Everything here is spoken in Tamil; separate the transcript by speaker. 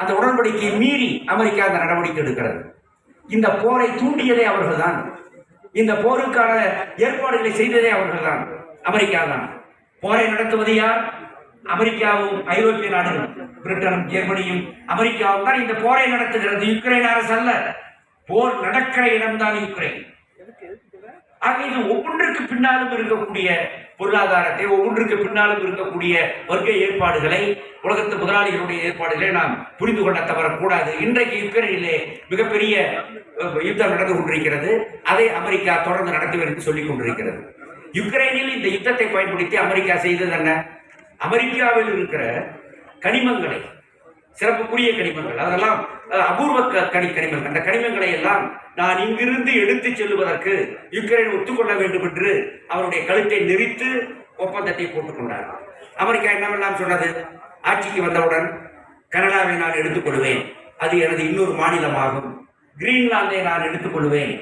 Speaker 1: அந்த உடன்படிக்கையை மீறி அமெரிக்கா அந்த நடவடிக்கை எடுக்கிறது. இந்த போரை தூண்டியதே அவர்கள்தான். இந்த போருக்கான ஏற்பாடுகளை செய்ததே அவர்கள்தான், அமெரிக்கா தான். போரை நடத்துவது யார்? அமெரிக்காவும் ஐரோப்பிய நாடுகளும், பிரிட்டனும் ஜெர்மனியும் அமெரிக்காவும் தான் இந்த போரை நடத்துகிறது. யுக்ரைன் அரசு அல்ல. போர் நடக்கிற இடம்தான் யுக்ரைன். ஆக இது ஒவ்வொன்றுக்கு பின்னாலும் இருக்கக்கூடிய பொருளாதாரத்தை, ஒவ்வொன்றுக்கு பின்னாலும் இருக்கக்கூடிய வர்க்க ஏற்பாடுகளை, உலகத்து முதலாளிகளுடைய ஏற்பாடுகளை நாம் புரிந்து கொள்ள தவறக்கூடாது. இன்றைக்கு யுக்ரைனிலே மிகப்பெரிய யுத்தம் நடந்து கொண்டிருக்கிறது. அதை அமெரிக்கா தொடர்ந்து நடத்துவேன் என்று சொல்லிக் கொண்டிருக்கிறது. யுக்ரைனில் இந்த யுத்தத்தை பயன்படுத்தி அமெரிக்கா செய்தது என்ன? அமெரிக்காவில் இருக்கிற கனிமங்களை, சிறப்புக்குரிய கனிமங்கள், அதெல்லாம் அபூர்வ கனிமங்கள், அந்த கனிமங்களை எல்லாம் நான் இங்கிருந்து எடுத்து செல்வதற்கு யுக்ரைன் ஒத்துக்கொள்ள வேண்டும் என்று அவருடைய கழுத்தை நெரித்து ஒப்பந்தத்தை போட்டுக் கொண்டார். அமெரிக்கா என்னவெல்லாம் சொன்னது? ஆட்சிக்கு வந்தவுடன் கனடாவை நான் எடுத்துக்கொள்வேன், அது எனது இன்னொரு மாநிலமாகும். கிரீன்லாந்தை நான் எடுத்துக்கொள்வேன்,